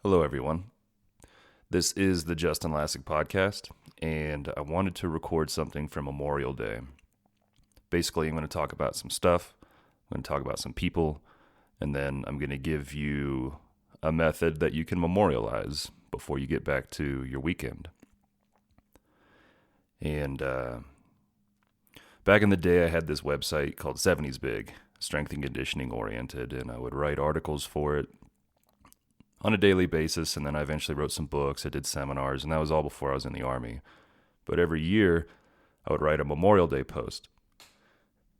Hello, everyone. This is the Justin Lassick podcast, and I wanted to record something for Memorial Day. Basically, I'm going to talk about some stuff, I'm going to talk about some people, and then I'm going to give you a method that you can memorialize before you get back to your weekend. And back in the day, I had this website called 70s Big, strength and conditioning oriented, and I would write articles for it on a daily basis, and then I eventually wrote some books, I did seminars, and that was all before I was in the Army. But every year, I would write a Memorial Day post.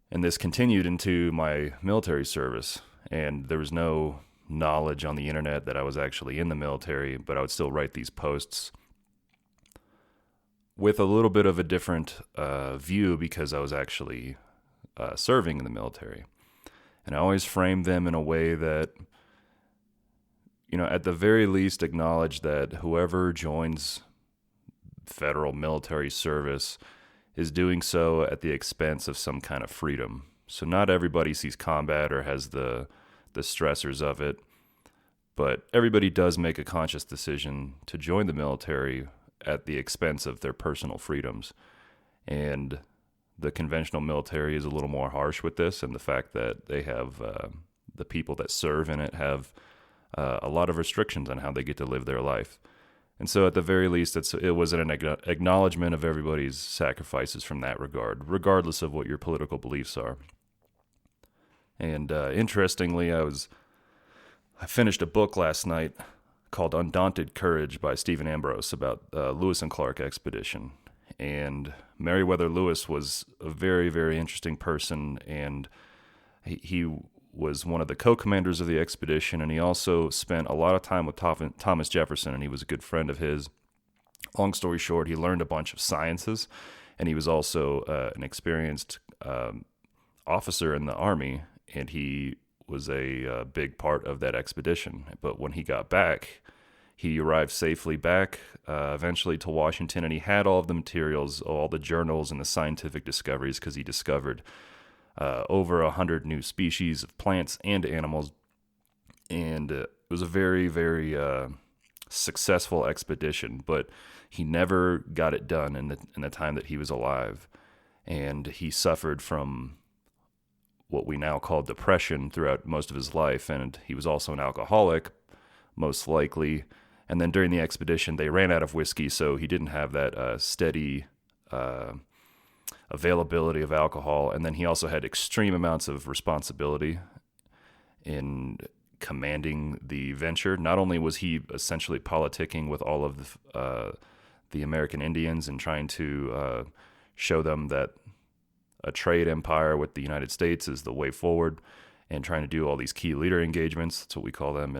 And this continued into my military service, and there was no knowledge on the internet that I was actually in the military, but I would still write these posts with a little bit of a different view because I was actually serving in the military. And I always framed them in a way that, at the very least, acknowledge that whoever joins federal military service is doing so at the expense of some kind of freedom. So not everybody sees combat or has the stressors of it, but everybody does make a conscious decision to join the military at the expense of their personal freedoms. And the conventional military is a little more harsh with this, and the fact that they have the people that serve in it have a lot of restrictions on how they get to live their life. And so at the very least, it was an acknowledgement of everybody's sacrifices from that regard, regardless of what your political beliefs are. And interestingly, I finished a book last night called Undaunted Courage by Stephen Ambrose about Lewis and Clark expedition. And Meriwether Lewis was a very, very interesting person, and he was one of the co-commanders of the expedition, and he also spent a lot of time with Thomas Jefferson, and he was a good friend of his. Long story short, he learned a bunch of sciences, and he was also an experienced officer in the Army, and he was a big part of that expedition. But when he got back, he arrived safely back eventually to Washington, and he had all of the materials, all the journals and the scientific discoveries, because he discovered over 100 new species of plants and animals, and it was a very, very successful expedition. But he never got it done in the time that he was alive, and he suffered from what we now call depression throughout most of his life, and he was also an alcoholic, most likely. And then during the expedition, they ran out of whiskey, so he didn't have that steady availability of alcohol, and then he also had extreme amounts of responsibility in commanding the venture. Not only was he essentially politicking with all of the American Indians and trying to show them that a trade empire with the United States is the way forward, and trying to do all these key leader engagements, that's what we call them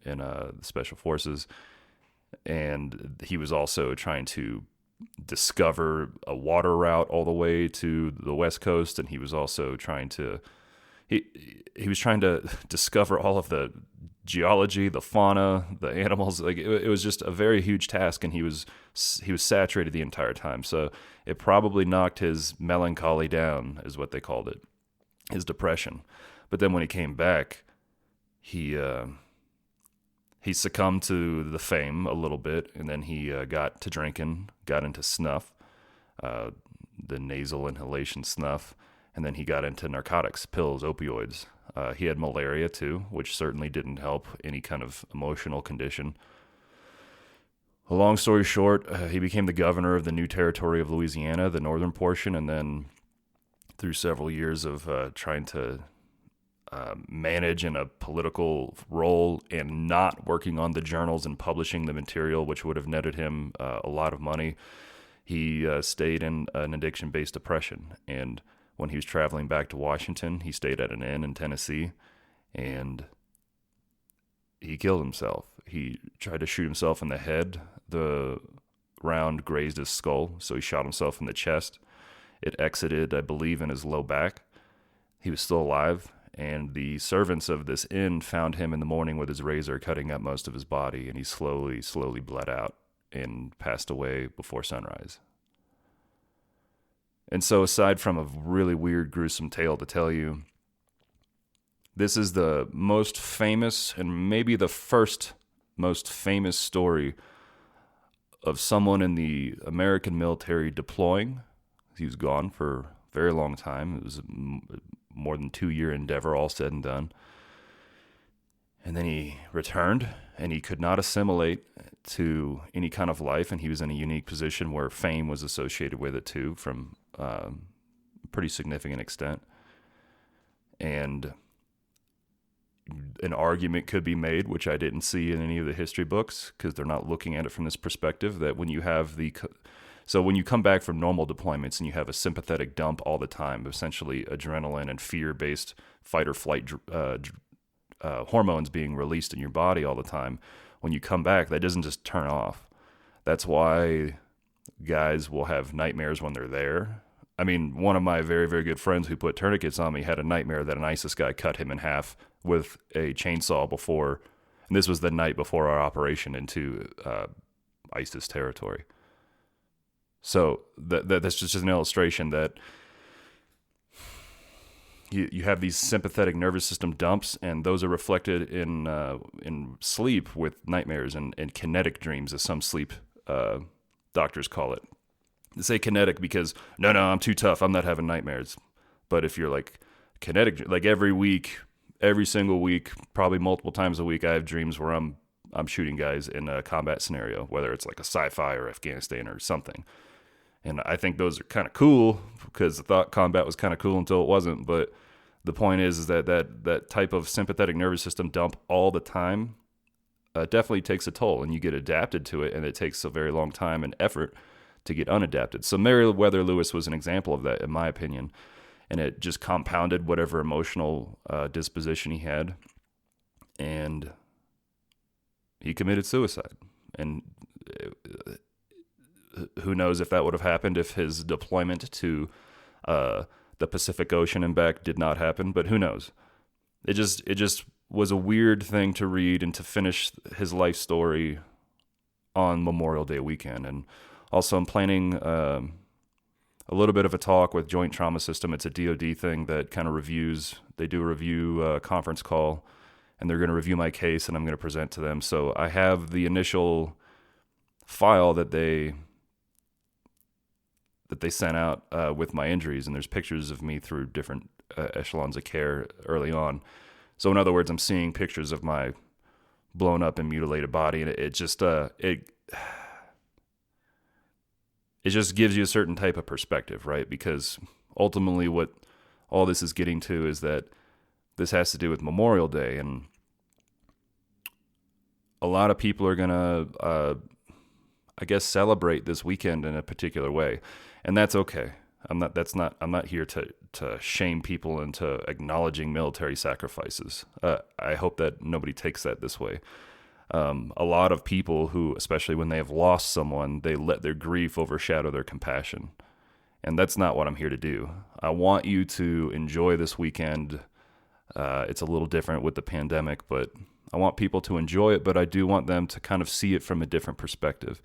in the Special Forces, and he was also trying to discover a water route all the way to the West Coast, and he was also trying to discover all of the geology, the fauna, the animals. Like it was just a very huge task, and he was saturated the entire time. So it probably knocked his melancholy down, is what they called it, his depression. But then when he came back, he succumbed to the fame a little bit, and then he got to drinking, got into snuff, the nasal inhalation snuff, and then he got into narcotics, pills, opioids. He had malaria too, which certainly didn't help any kind of emotional condition. A long story short, he became the governor of the new territory of Louisiana, the northern portion, and then through several years of trying to manage in a political role and not working on the journals and publishing the material, which would have netted him a lot of money, he stayed in an addiction-based depression. And when he was traveling back to Washington, he stayed at an inn in Tennessee, and he killed himself. He tried to shoot himself in the head. The round grazed his skull, so he shot himself in the chest. It exited, I believe, in his low back. He was still alive, and the servants of this inn found him in the morning with his razor cutting up most of his body, and he slowly bled out and passed away before sunrise. And so aside from a really weird, gruesome tale to tell you, this is the most famous and maybe the first most famous story of someone in the American military deploying. He was gone for a very long time. It was a more than 2-year endeavor, all said and done. And then he returned, and he could not assimilate to any kind of life, and he was in a unique position where fame was associated with it too, from a pretty significant extent. And an argument could be made, which I didn't see in any of the history books, because they're not looking at it from this perspective, that when you have when you come back from normal deployments and you have a sympathetic dump all the time, essentially adrenaline and fear-based fight or flight hormones being released in your body all the time, when you come back, that doesn't just turn off. That's why guys will have nightmares when they're there. I mean, one of my very, very good friends who put tourniquets on me had a nightmare that an ISIS guy cut him in half with a chainsaw before, and this was the night before our operation into ISIS territory. So that's just an illustration that you have these sympathetic nervous system dumps, and those are reflected in sleep with nightmares and kinetic dreams, as some sleep doctors call it. They say kinetic because, no, I'm too tough, I'm not having nightmares. But if you're like kinetic, like every single week, probably multiple times a week, I have dreams where I'm shooting guys in a combat scenario, whether it's like a sci-fi or Afghanistan or something. And I think those are kind of cool, because I thought combat was kind of cool until it wasn't. But the point is that type of sympathetic nervous system dump all the time definitely takes a toll, and you get adapted to it, and it takes a very long time and effort to get unadapted. So Meriwether Lewis was an example of that, in my opinion, and it just compounded whatever emotional disposition he had, and he committed suicide. And who knows if that would have happened if his deployment to the Pacific Ocean and back did not happen, but who knows? It just was a weird thing to read and to finish his life story on Memorial Day weekend. And also, I'm planning a little bit of a talk with Joint Trauma System. It's a DoD thing that kind of reviews. They do a review conference call, and they're going to review my case, and I'm going to present to them. So I have the initial file that they sent out with my injuries, and there's pictures of me through different echelons of care early on. So in other words, I'm seeing pictures of my blown up and mutilated body, and it just gives you a certain type of perspective, right? Because ultimately what all this is getting to is that this has to do with Memorial Day, and a lot of people are going to, I guess, celebrate this weekend in a particular way, and that's okay. I'm not here to shame people into acknowledging military sacrifices. I hope that nobody takes that this way. A lot of people who, especially when they have lost someone, they let their grief overshadow their compassion. And that's not what I'm here to do. I want you to enjoy this weekend. It's a little different with the pandemic, but I want people to enjoy it, but I do want them to kind of see it from a different perspective.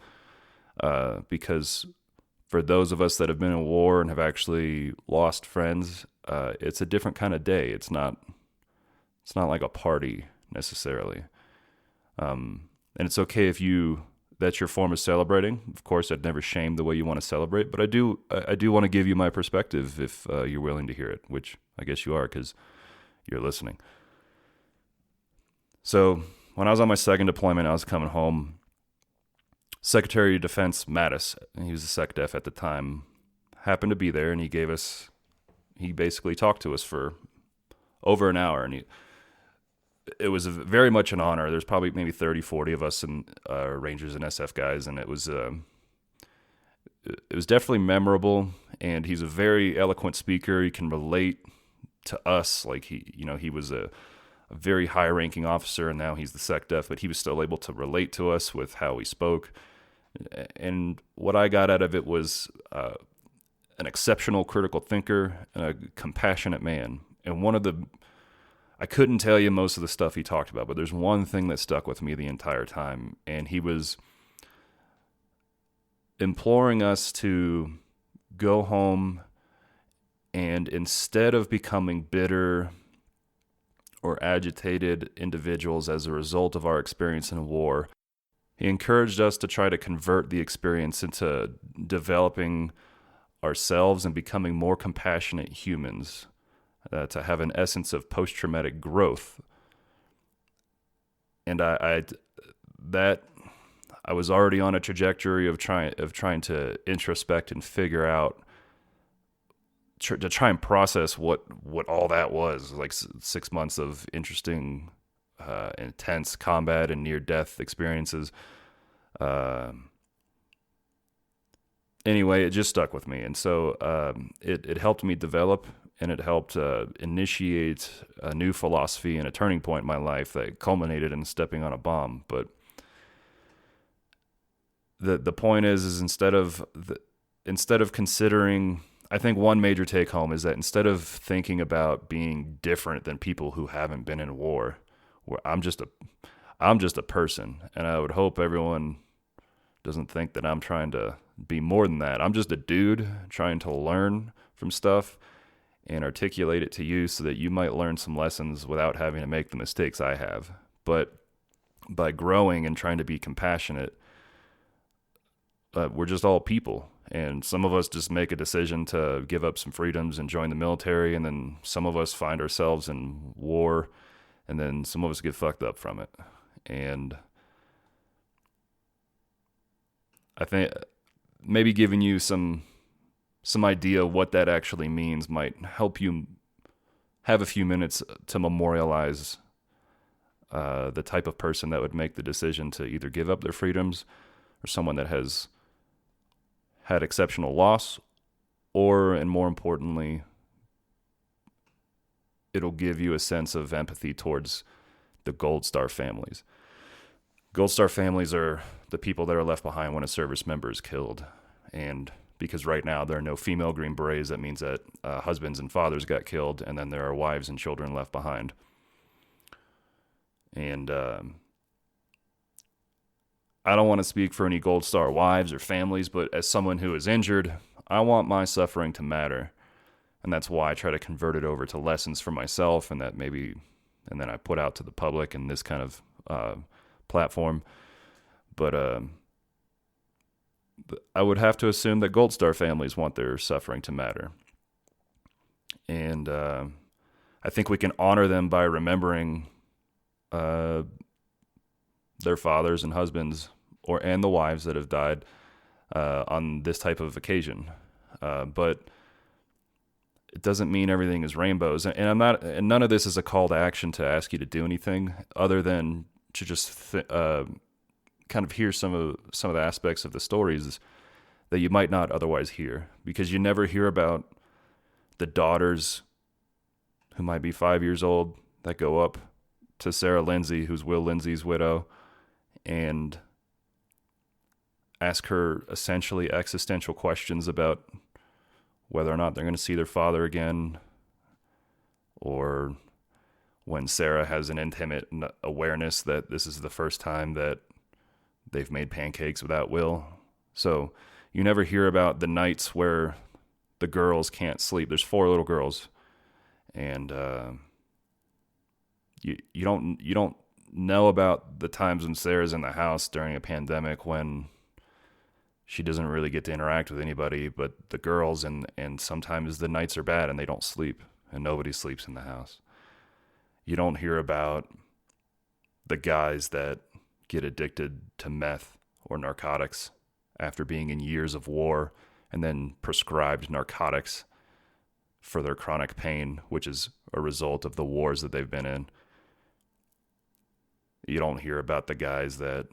Because for those of us that have been in war and have actually lost friends, it's a different kind of day. It's not like a party necessarily. And it's okay if that's your form of celebrating. Of course, I'd never shame the way you want to celebrate, but I do want to give you my perspective if you're willing to hear it, which I guess you are because you're listening. So when I was on my second deployment, I was coming home. Secretary of Defense Mattis, he was the SecDef at the time, happened to be there, and he basically talked to us for over an hour, and it was very much an honor. There's probably maybe 30, 40 of us, and Rangers and SF guys, and it was definitely memorable. And he's a very eloquent speaker. He can relate to us. Like he was a very high-ranking officer, and now he's the SecDef, but he was still able to relate to us with how he spoke. And what I got out of it was an exceptional critical thinker and a compassionate man. And I couldn't tell you most of the stuff he talked about, but there's one thing that stuck with me the entire time, and he was imploring us to go home and instead of becoming bitter or agitated individuals as a result of our experience in war. He encouraged us to try to convert the experience into developing ourselves and becoming more compassionate humans, to have an essence of post-traumatic growth. And I was already on a trajectory of trying to introspect and figure out, to try and process what all that was, like 6 months of interesting, intense combat and near-death experiences. Anyway, it just stuck with me. And so it helped me develop, and it helped initiate a new philosophy and a turning point in my life that culminated in stepping on a bomb. But the point is instead of considering, I think one major take home is that instead of thinking about being different than people who haven't been in war, where I'm just a person, and I would hope everyone doesn't think that I'm trying to be more than that. I'm just a dude trying to learn from stuff and articulate it to you so that you might learn some lessons without having to make the mistakes I have. But by growing and trying to be compassionate, we're just all people. And some of us just make a decision to give up some freedoms and join the military, and then some of us find ourselves in war, and then some of us get fucked up from it. And I think maybe giving you some idea of what that actually means might help you have a few minutes to memorialize the type of person that would make the decision to either give up their freedoms, or someone that has had exceptional loss, or, and more importantly, it'll give you a sense of empathy towards the Gold Star families. Gold Star families are the people that are left behind when a service member is killed. And because right now there are no female Green Berets, that means that husbands and fathers got killed, and then there are wives and children left behind. And I don't want to speak for any Gold Star wives or families, but as someone who is injured, I want my suffering to matter. And that's why I try to convert it over to lessons for myself, and then I put out to the public in this kind of platform. But I would have to assume that Gold Star families want their suffering to matter. And I think we can honor them by remembering their fathers and husbands, and the wives that have died on this type of occasion. But it doesn't mean everything is rainbows. And none of this is a call to action to ask you to do anything other than to just kind of hear some of the aspects of the stories that you might not otherwise hear, because you never hear about the daughters who might be 5 years old that go up to Sarah Lindsay, who's Will Lindsay's widow, and ask her essentially existential questions about whether or not they're going to see their father again, or when Sarah has an intimate awareness that this is the first time that they've made pancakes without Will. So you never hear about the nights where the girls can't sleep. There's 4 little girls, and you don't know about the times when Sarah's in the house during a pandemic when she doesn't really get to interact with anybody but the girls, and sometimes the nights are bad and they don't sleep and nobody sleeps in the house. You don't hear about the guys that get addicted to meth or narcotics after being in years of war and then prescribed narcotics for their chronic pain, which is a result of the wars that they've been in. You don't hear about the guys that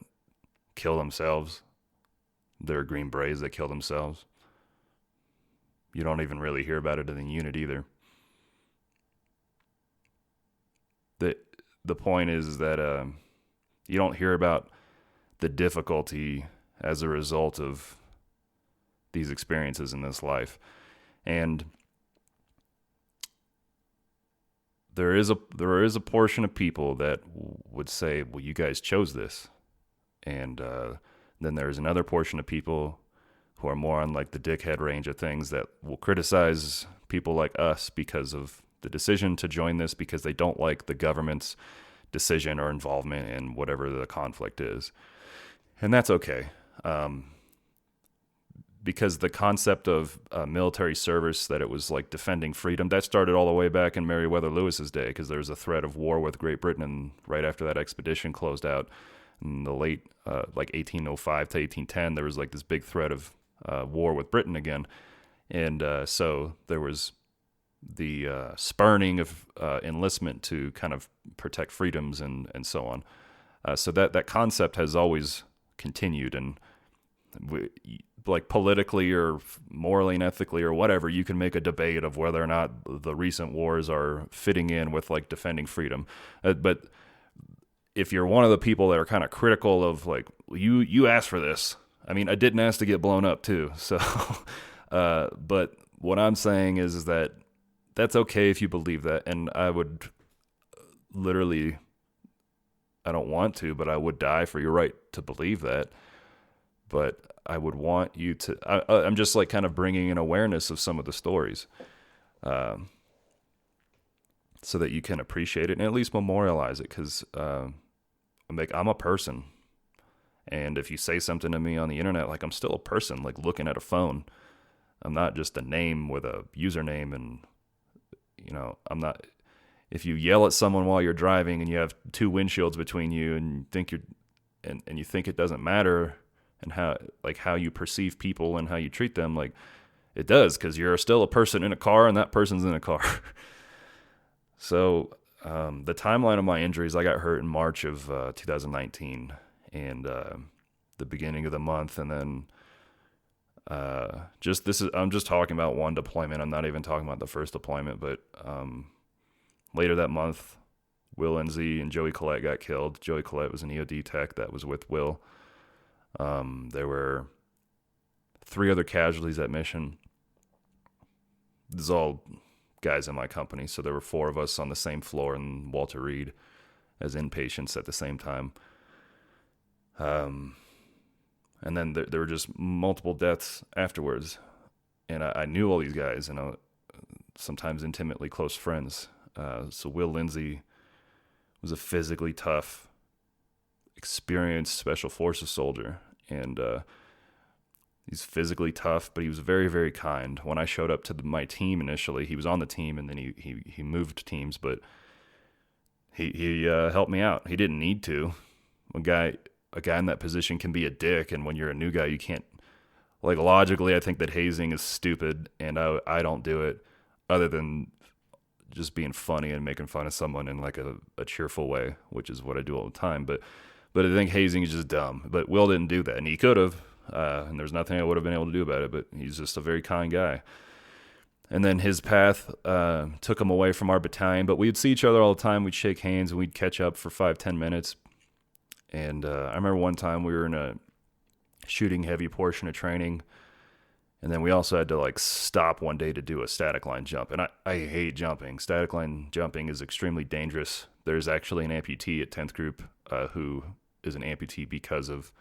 kill themselves. They're Green Berets that kill themselves. You don't even really hear about it in the unit either. The point is that you don't hear about the difficulty as a result of these experiences in this life. And there is a portion of people that would say, well, you guys chose this. And then there's another portion of people who are more on like the dickhead range of things that will criticize people like us because of the decision to join this because they don't like the government's decision or involvement in whatever the conflict is. And that's okay. Because the concept of military service, that it was like defending freedom, that started all the way back in Meriwether Lewis's day, because there was a threat of war with Great Britain, and right after that expedition closed out in the late, like 1805 to 1810, there was like this big threat of war with Britain again. And so there was the spurning of enlistment to kind of protect freedoms and so on. So that concept has always continued, and like politically or morally and ethically or whatever, you can make a debate of whether or not the recent wars are fitting in with like defending freedom. But if you're one of the people that are kind of critical of like, you asked for this. I mean, I didn't ask to get blown up too. So, but what I'm saying is that that's okay if you believe that. And I would literally, I don't want to, but I would die for your right to believe that. But I would want you to, I'm just like kind of bringing in awareness of some of the stories so that you can appreciate it and at least memorialize it, because I'm a person. And if you say something to me on the internet, like, I'm still a person, like looking at a phone. I'm not just a name with a username. And, you know, I'm not, if you yell at someone while you're driving and you have two windshields between you and you think and you think it doesn't matter, and how you perceive people and how you treat them, like, it does, because you're still a person in a car and that person's in a car. So the timeline of my injuries, I got hurt in March of 2019, and the beginning of the month, and then I'm just talking about one deployment. I'm not even talking about the first deployment, but later that month, Will Lindsay and Joey Collette got killed. Joey Collette was an EOD tech that was with Will. There were 3 other casualties at mission. This is all guys in my company. So there were 4 of us on the same floor in Walter Reed as inpatients at the same time. And then there were just multiple deaths afterwards. And I knew all these guys, and sometimes intimately close friends. So Will Lindsay was a physically tough, experienced Special Forces soldier, and he's physically tough, but he was very, very kind. When I showed up to my team initially, he was on the team, and then he moved teams, but he helped me out. He didn't need to. A guy in that position can be a dick, and when you're a new guy, you can't, like, logically, I think that hazing is stupid, and I don't do it other than just being funny and making fun of someone in like a cheerful way, which is what I do all the time. But I think hazing is just dumb. But Will didn't do that, and he could have, and there's nothing I would have been able to do about it, but he's just a very kind guy. And then his path took him away from our battalion, but we'd see each other all the time. We'd shake hands, and we'd catch up for 5-10 minutes. And I remember one time we were in a shooting heavy portion of training, and then we also had to like stop one day to do a static line jump. And I hate jumping. Static line jumping is extremely dangerous. There's actually an amputee at 10th Group who is an amputee because of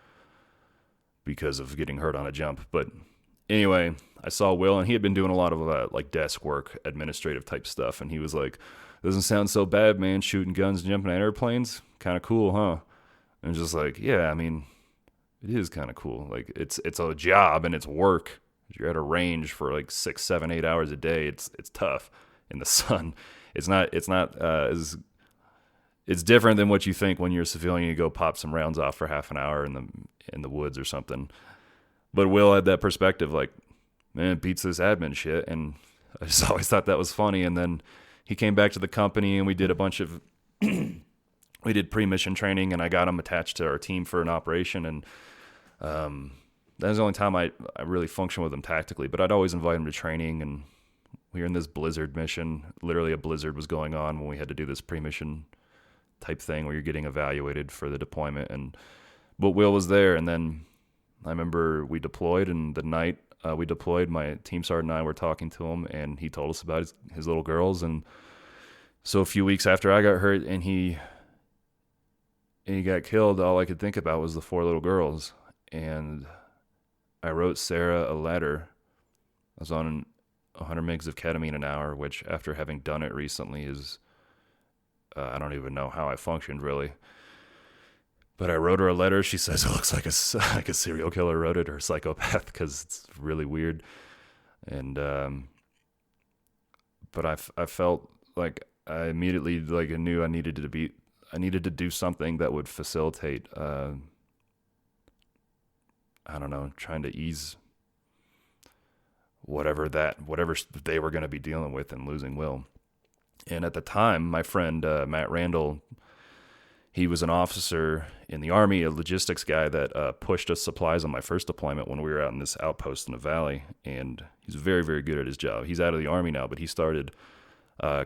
getting hurt on a jump. But anyway, I saw Will, and he had been doing a lot of like desk work, administrative type stuff. And he was like, "Doesn't sound so bad, man, shooting guns and jumping at airplanes. Kind of cool, huh?" And I was just like, yeah, I mean, it is kind of cool. Like, it's a job and it's work. You're at a range for like 6, 7, 8 hours a day. It's tough in the sun. It's different than what you think when you're a civilian. You go pop some rounds off for half an hour in the woods or something. But Will had that perspective, like, man, it beats this admin shit. And I just always thought that was funny. And then he came back to the company, and we did a bunch of we did pre-mission training, and I got him attached to our team for an operation. And that was the only time I really functioned with him tactically, but I'd always invite him to training. And we were in this blizzard mission. Literally a blizzard was going on when we had to do this pre-mission type thing where you're getting evaluated for the deployment. But Will was there. And then I remember we deployed, and the night we deployed, my team sergeant and I were talking to him, and he told us about his little girls. And so a few weeks after I got hurt and he got killed, all I could think about was the 4 little girls. And I wrote Sarah a letter. I was on 100 mgs of ketamine an hour, which after having done it recently is, I don't even know how I functioned really. But I wrote her a letter. She says it looks like a serial killer wrote it, or a psychopath, because it's really weird. And but I felt like I immediately like I knew I needed to do something that would facilitate I don't know, trying to ease whatever they were going to be dealing with and losing Will. And at the time, my friend Matt Randall, he was an officer in the Army, a logistics guy that pushed us supplies on my first deployment when we were out in this outpost in the valley. And he's very, very good at his job. He's out of the Army now, but he started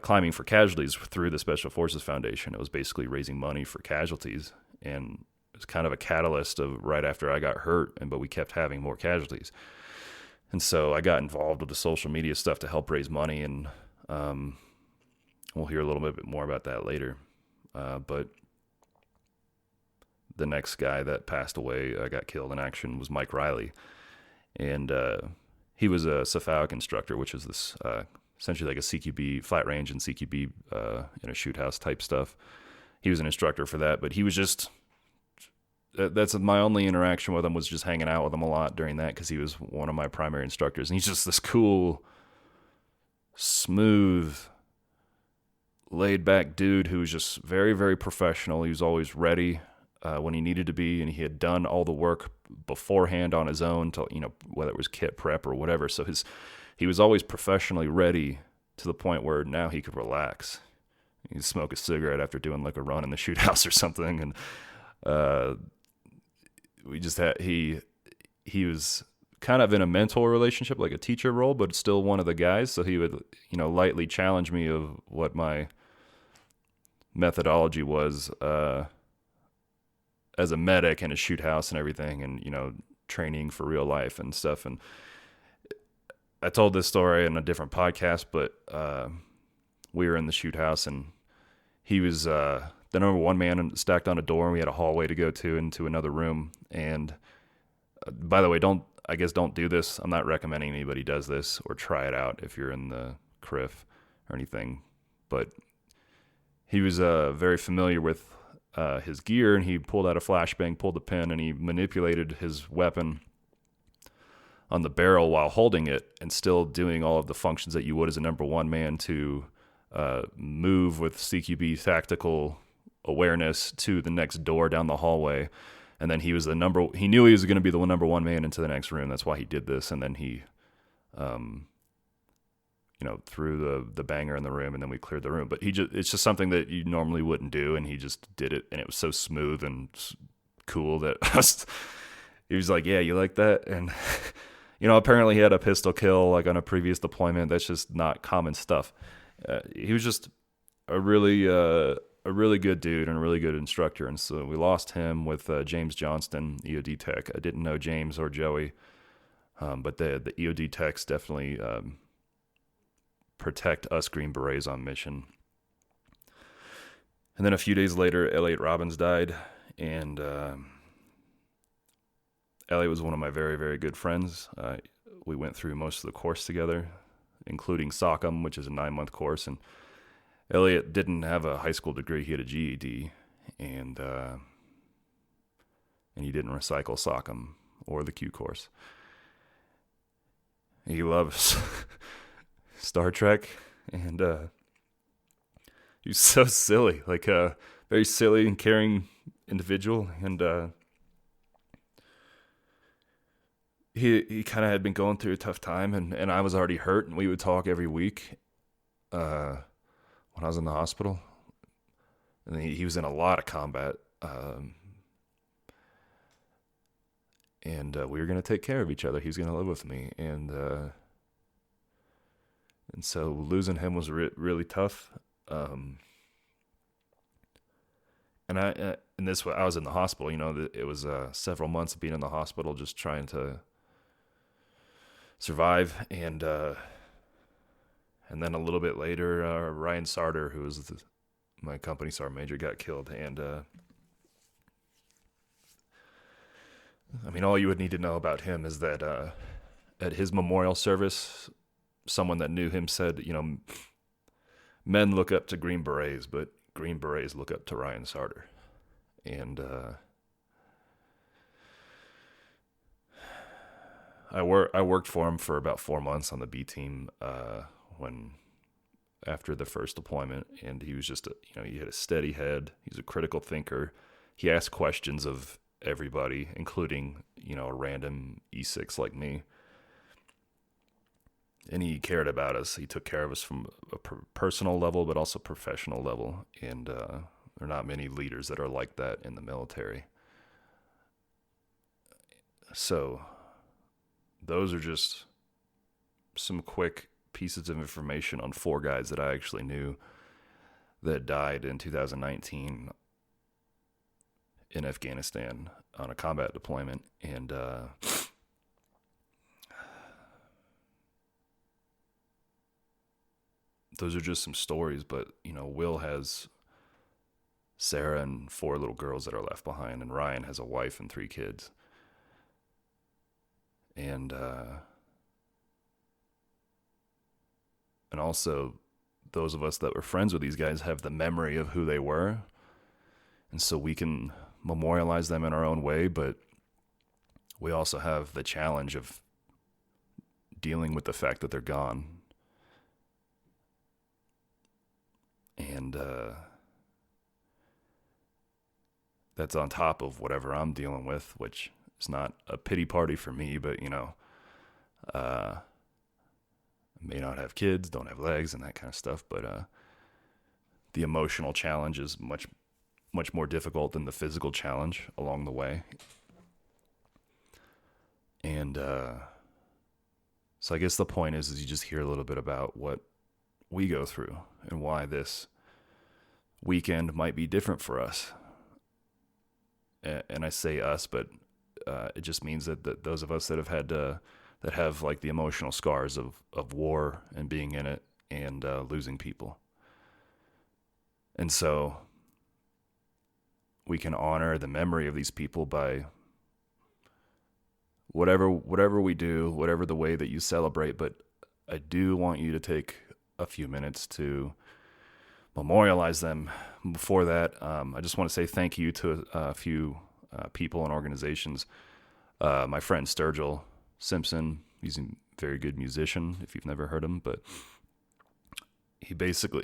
climbing for casualties through the Special Forces Foundation. It was basically raising money for casualties. And it was kind of a catalyst of right after I got hurt, but we kept having more casualties. And so I got involved with the social media stuff to help raise money, and we'll hear a little bit more about that later. But the next guy that passed away, got killed in action, was Mike Riley. And he was a Cephalic instructor, which is this essentially like a CQB, flat range and CQB in a shoot house type stuff. He was an instructor for that, but he was just... That's my only interaction with him, was just hanging out with him a lot during that, because he was one of my primary instructors. And he's just this cool, smooth, laid-back dude who was just very, very professional. He was always ready when he needed to be, and he had done all the work beforehand on his own, to, whether it was kit prep or whatever. So he was always professionally ready, to the point where now he could relax. He'd smoke a cigarette after doing like a run in the shoot house or something, and we just had he was kind of in a mentor relationship, like a teacher role, but still one of the guys. So he would, lightly challenge me of what my methodology was as a medic in a shoot house and everything, and training for real life and stuff. And I told this story in a different podcast, but we were in the shoot house, and he was the number one man stacked on a door, and we had a hallway to go to into another room. And by the way, don't do this. I'm not recommending anybody does this or try it out if you're in the CRIF or anything. But he was very familiar with his gear, and he pulled out a flashbang, pulled the pin, and he manipulated his weapon on the barrel while holding it, and still doing all of the functions that you would as a number one man to move with CQB tactical awareness to the next door down the hallway. And then he knew he was going to be the number one man into the next room. That's why he did this. And then he, threw the banger in the room, and then we cleared the room. But it's just something that you normally wouldn't do. And he just did it. And it was so smooth and cool that he was like, yeah, you like that? And, apparently he had a pistol kill like on a previous deployment. That's just not common stuff. He was just a really good dude and a really good instructor. And so we lost him with James Johnston, EOD tech. I didn't know James or Joey, but the EOD techs definitely protect us Green Berets on mission. And then a few days later, Elliot Robbins died, and Elliot was one of my very, very good friends. We went through most of the course together, including SOCM, which is a 9-month course. And Elliot didn't have a high school degree; he had a GED, and he didn't recycle SOCM or the Q course. He loves Star Trek, and he was so silly, like a very silly and caring individual, and he kind of had been going through a tough time, and I was already hurt, and we would talk every week when I was in the hospital. And he was in a lot of combat, and we were going to take care of each other. He was going to live with me, and so losing him was really tough. And I was in the hospital. It was several months of being in the hospital, just trying to survive. And then a little bit later, Ryan Sardar, who was my company sergeant major, got killed. And all you would need to know about him is that at his memorial service someone that knew him said, men look up to Green Berets, but Green Berets look up to Ryan Sardar. And I worked for him for about 4 months on the B team after the first deployment, and he was just he had a steady head. He's a critical thinker. He asked questions of everybody, including a random E6 like me. And he cared about us. He took care of us from a personal level, but also professional level. And there are not many leaders that are like that in the military. So those are just some quick pieces of information on 4 guys that I actually knew that died in 2019 in Afghanistan on a combat deployment. And those are just some stories, but Will has Sarah and 4 little girls that are left behind, and Ryan has a wife and 3 kids. And also those of us that were friends with these guys have the memory of who they were, and so we can memorialize them in our own way, but we also have the challenge of dealing with the fact that they're gone. And that's on top of whatever I'm dealing with, which is not a pity party for me, but may not have kids, don't have legs, and that kind of stuff. But the emotional challenge is much, much more difficult than the physical challenge along the way. And so I guess the point is you just hear a little bit about what we go through and why this weekend might be different for us. And I say us, but it just means that those of us that have like the emotional scars of war and being in it and losing people. And so we can honor the memory of these people by whatever we do, whatever the way that you celebrate. But I do want you to take a few minutes to memorialize them. Before that, I just want to say thank you to a few people and organizations. My friend Sturgill Simpson, he's a very good musician if you've never heard him, but he basically,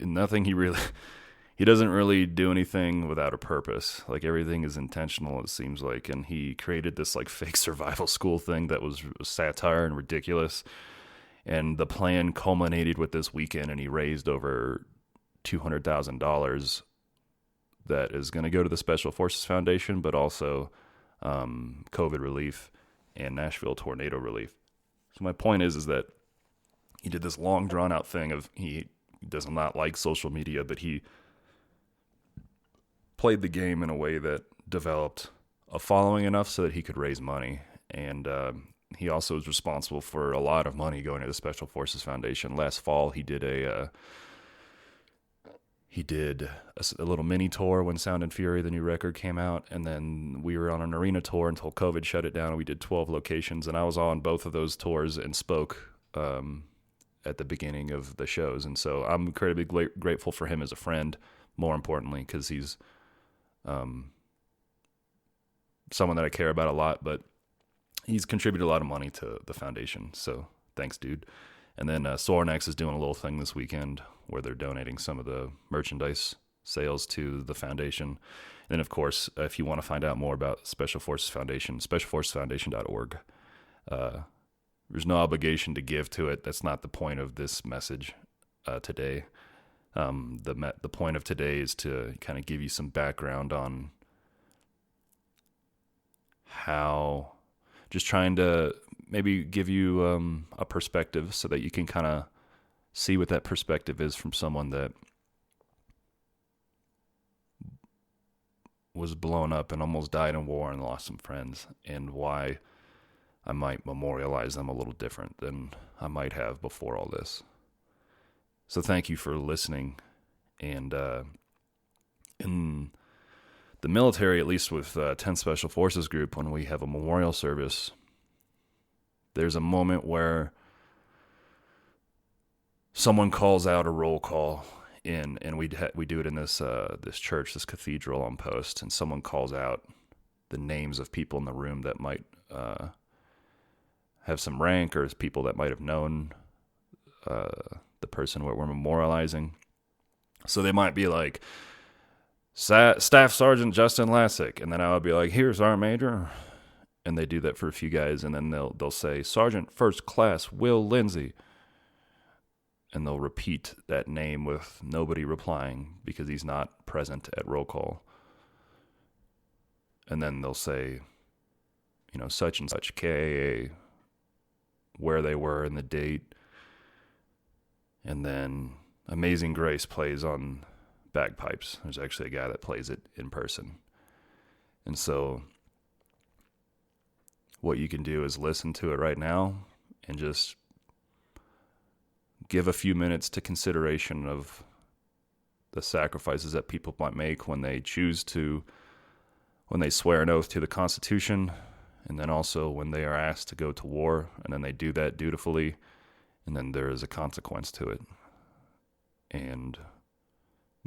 he doesn't really do anything without a purpose. Like everything is intentional, it seems like, and he created this like fake survival school thing that was satire and ridiculous. And the plan culminated with this weekend, and he raised over $200,000 that is going to go to the Special Forces Foundation, but also COVID relief and Nashville tornado relief. So my point is that he did this long, drawn-out thing of he does not like social media, but he played the game in a way that developed a following enough so that he could raise money. And he also is responsible for a lot of money going to the Special Forces Foundation. Last fall, he did a little mini tour when Sound and Fury, the new record, came out, and then we were on an arena tour until COVID shut it down, and we did 12 locations, and I was on both of those tours and spoke at the beginning of the shows, and so I'm incredibly grateful for him as a friend, more importantly, because he's someone that I care about a lot, but he's contributed a lot of money to the foundation, so thanks, dude. And then Sornex is doing a little thing this weekend where they're donating some of the merchandise sales to the foundation. And then, of course, if you want to find out more about Special Forces Foundation, specialforcesfoundation.org. There's no obligation to give to it. That's not the point of this message today. The point of today is to kind of give you some background on how, just trying to maybe give you a perspective so that you can kind of see what that perspective is from someone that was blown up and almost died in war and lost some friends, and why I might memorialize them a little different than I might have before all this. So thank you for listening. And in the military, at least with 10th Special Forces Group, when we have a memorial service, there's a moment where someone calls out a roll call and we do it in this church, this cathedral on post, and someone calls out the names of people in the room that might have some rank, or as people that might have known the person we're memorializing. So they might be like, Staff Sergeant Justin Lassick, and then I would be like, here's our major, and they do that for a few guys, and then they'll say Sergeant First Class Will Lindsay, and they'll repeat that name with nobody replying because he's not present at roll call. And then they'll say, such and such KAA, where they were and the date. And then Amazing Grace plays on bagpipes. There's actually a guy that plays it in person. And so what you can do is listen to it right now and just give a few minutes to consideration of the sacrifices that people might make when they swear an oath to the Constitution, and then also when they are asked to go to war, and then they do that dutifully, and then there is a consequence to it. And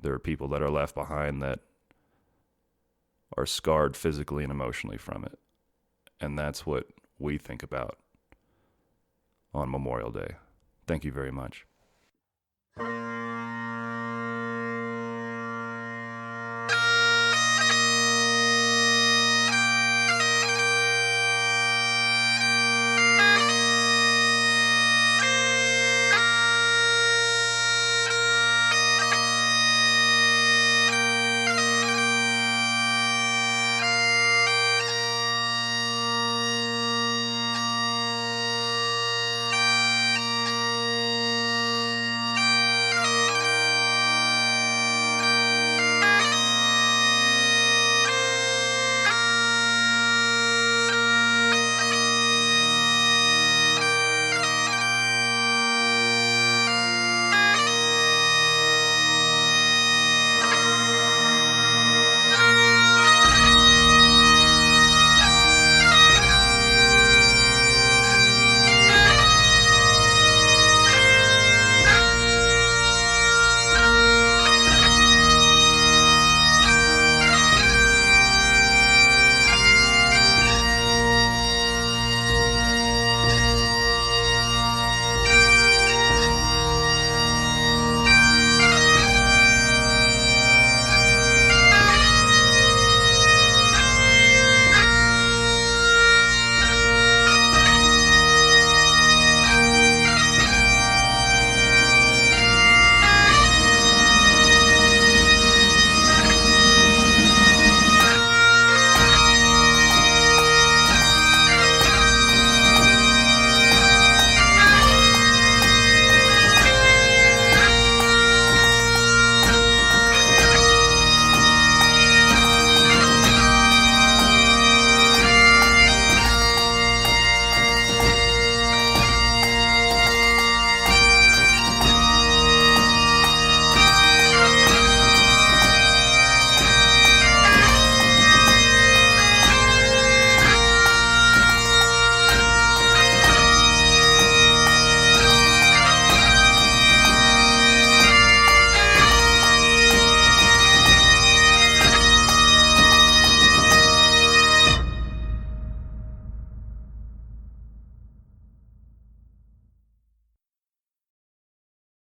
there are people that are left behind that are scarred physically and emotionally from it. And that's what we think about on Memorial Day. Thank you very much.